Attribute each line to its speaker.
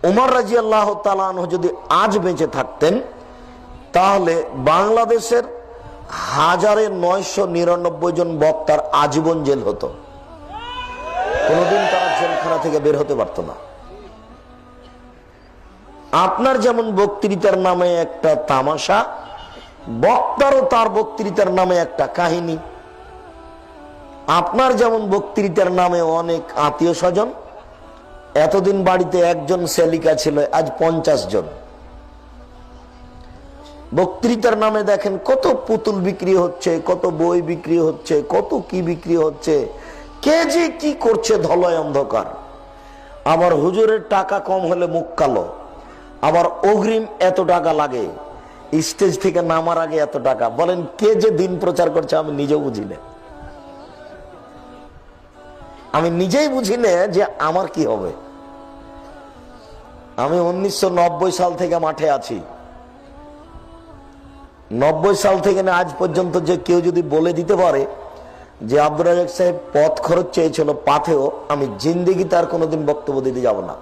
Speaker 1: উমর রাদিয়াল্লাহু তাআলা আনহু যদি আজ বেঁচে থাকতেন তাহলে বাংলাদেশের 1999 জন বক্তার আজীবন জেল হতো, কোনদিন তারা জেলখানা থেকে বের হতে পারত না। আপনার যেমন বক্তৃতার নামে একটা তামাশা, বক্তারও তার বক্তৃতার নামে একটা কাহিনী। আপনার যেমন বক্তৃতার নামে অনেক আত্মীয় স্বজন, এতদিন বাড়িতে একজন সেলিকা ছিল, আজ 50 জন। বক্তৃতার নামে দেখেন কত পুতুল বিক্রি হচ্ছে, কত বই বিক্রি হচ্ছে, কত কি বিক্রি হচ্ছে, কে যে কি করছে ধলয় অন্ধকার। আবার হুজুরের টাকা কম হলে মুখ কালো, আবার অগ্রিম এত টাকা লাগে, স্টেজ থেকে নামার আগে এত টাকা। বলেন কে যে দিন প্রচার করছে আমি নিজেও বুঝি না, আমি নিজেই বুঝি না যে আমার কি হবে। আমি 1990 সাল থেকে মাঠে আছি। 90 সাল থেকে না আজ পর্যন্ত যে কেউ যদি বলে দিতে পারে যে আব্দুর রাজ্জাক সাহেব পথ খরচ চেয়েছিল পাথেও, আমি জিন্দেগি তার কোনোদিন বক্তব্য দিতে যাব না।